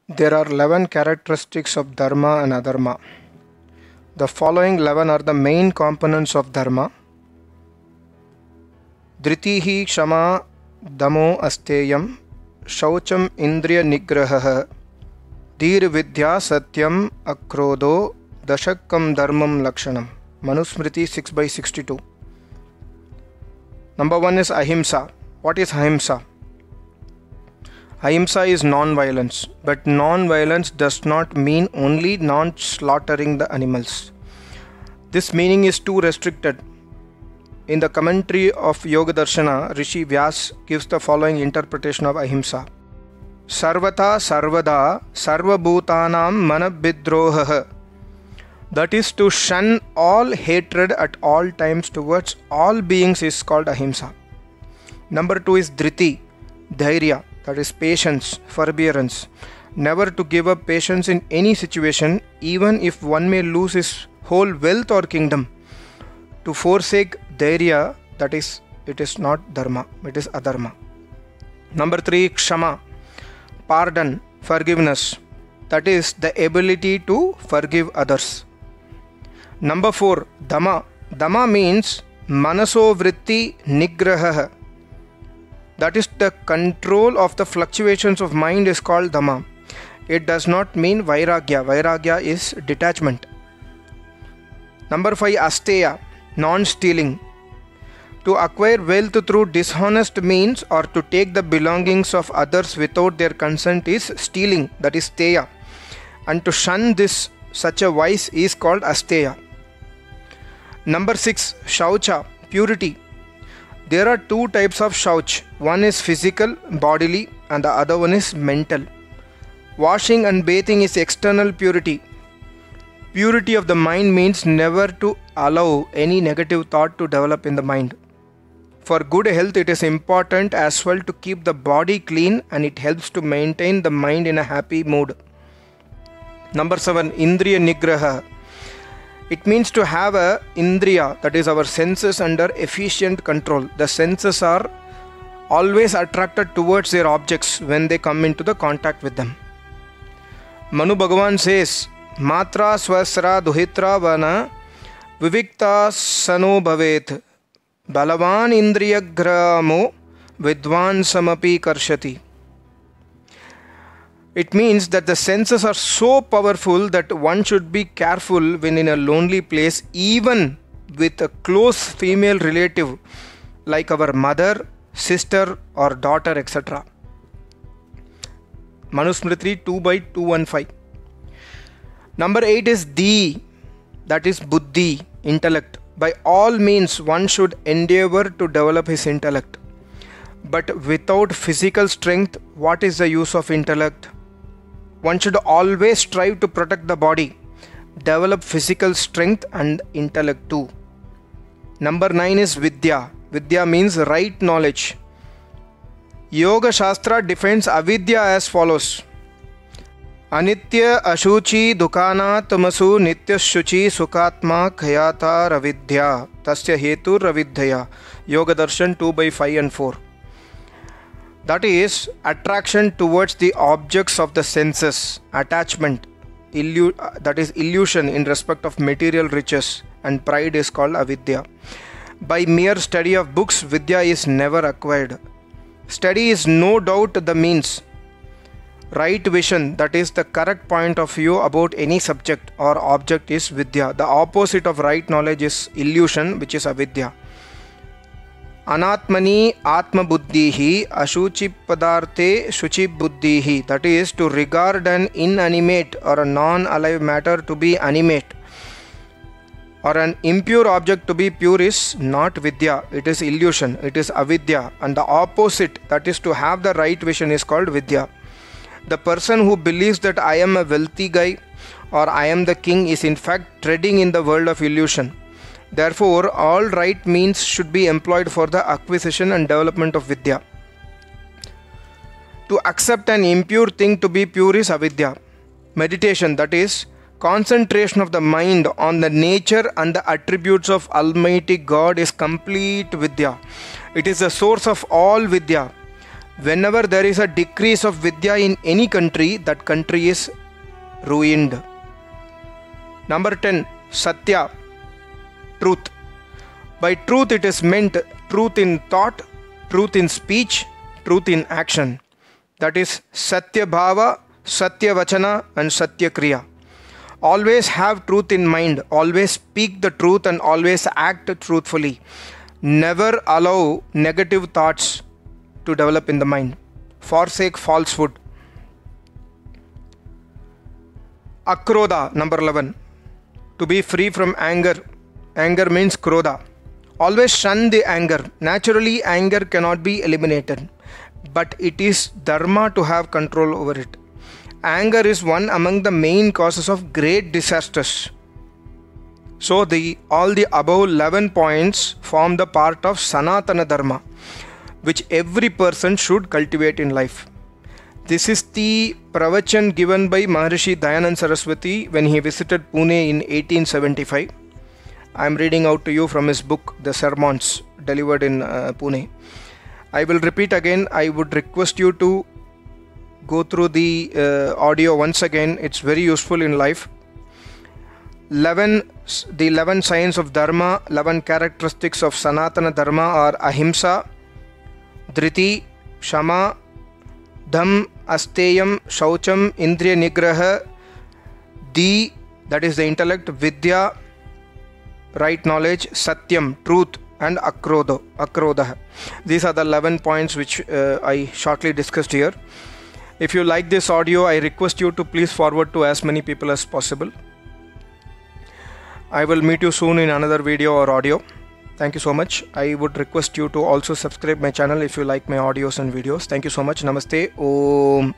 There are 11 characteristics of dharma and adharma. The following 11 are the main components of dharma. Dhritihi kshama damo asteyam shaucham indriya nigrahah dhir vidya satyam akrodho dashakam dharmam lakshanam. Manusmriti 6/62. Number 1 is ahimsa. What is ahimsa? Ahimsa is non-violence, but non-violence does not mean only non-slaughtering the animals. This meaning is too restricted. In the commentary of Yoga Darshana, Rishi Vyas gives the following interpretation of ahimsa. Sarvata sarvada sarvabhutanam manabhidrohah. That is, to shun all hatred at all times towards all beings is called ahimsa. Number 2 is dhriti, dhairya. That is patience, forbearance. Never to give up patience in any situation, even if one may lose his whole wealth or kingdom. To forsake dhairya, that is, it is not dharma, it is adharma. Number 3, kshama, pardon, forgiveness. That is the ability to forgive others. Number 4, dhamma. Dhamma means manaso vritti nigrahah. That is, the control of the fluctuations of mind is called dhamma. It does not mean vairagya. Vairagya is detachment. Number 5, asteya, non-stealing. To acquire wealth through dishonest means or to take the belongings of others without their consent is stealing. That is steya. And to shun such a vice is called asteya. Number 6, shaucha, purity. There are two types of shauch. One is physical, bodily, and the other one is mental. Washing and bathing is external purity. Purity of the mind means never to allow any negative thought to develop in the mind. For good health, it is important as well to keep the body clean, and it helps to maintain the mind in a happy mood. Number 7, indriya nigraha. It means to have a indriya, that is our senses, under efficient control. The senses are always attracted towards their objects when they come into the contact with them. Manu Bhagavan says, Matra swasra duhitra vana vivikta sano bhavet balavan indriyagramo vidwan samapi karshati. It means that the senses are so powerful that one should be careful when in a lonely place, even with a close female relative like our mother, sister or daughter, etc. Manusmriti 2/215. Number 8 is di, that is buddhi, intellect. By all means one should endeavor to develop his intellect. But without physical strength, what is the use of intellect? One should always strive to protect the body, develop physical strength and intellect too. Number 9 is vidya. Vidya means right knowledge. Yoga Shastra defines avidya as follows. Anitya ashuchi dukana tamasu nitya shuchi sukatma khayata ravidya tasya hetu ravidhaya. Yoga Darshan 2/5 and 4. That is, attraction towards the objects of the senses, attachment, that is illusion in respect of material riches, and pride is called avidya. By mere study of books, vidya is never acquired. Study is no doubt the means. Right vision, that is the correct point of view about any subject or object, is vidya. The opposite of right knowledge is illusion, which is avidya. Anatmani atma buddhihi ashuchi padarte shuchi buddhihi. That is, to regard an inanimate or a non-alive matter to be animate or an impure object to be pure is not vidya. It is illusion. It is avidya. And the opposite, that is to have the right vision, is called vidya. The person who believes that I am a wealthy guy or I am the king is in fact treading in the world of illusion. Therefore, all right means should be employed for the acquisition and development of vidya. To accept an impure thing to be pure is avidya. Meditation, that is, concentration of the mind on the nature and the attributes of Almighty God, is complete vidya. It is the source of all vidya. Whenever there is a decrease of Vidya in any country, that country is ruined. Number 10, Satya, truth. By truth it is meant truth in thought, truth in speech, truth in action. That is Satya Bhava, Satya Vachana and Satya Kriya. Always have truth in mind, always speak the truth and always act truthfully. Never allow negative thoughts to develop in the mind. Forsake falsehood. Akrodha, number 11. To be free from anger. Anger means krodha. Always shun the anger. Naturally, anger cannot be eliminated, but it is dharma to have control over it. Anger is one among the main causes of great disasters. So all the above 11 points form the part of Sanatana Dharma, which every person should cultivate in life. This is the pravachan given by Maharishi Dayanand Saraswati when he visited Pune in 1875. I am reading out to you from his book, The Sermons, delivered in Pune. I will repeat again. I would request you to go through the audio once again. It's very useful in life. The 11 signs of Dharma, 11 characteristics of Sanatana Dharma are Ahimsa, Dhriti, Shama, Dham, Asteyam, Shaucham, Indriya Nigraha, Di, that is the intellect, Vidya, right knowledge, Satyam, truth, and Akrodha. These are the 11 points which I shortly discussed here. If you like this audio, I request you to please forward to as many people as possible. I will meet you soon in another video or audio. Thank you so much. I would request you to also subscribe my channel if you like my audios and videos. Thank you so much. Namaste. Om.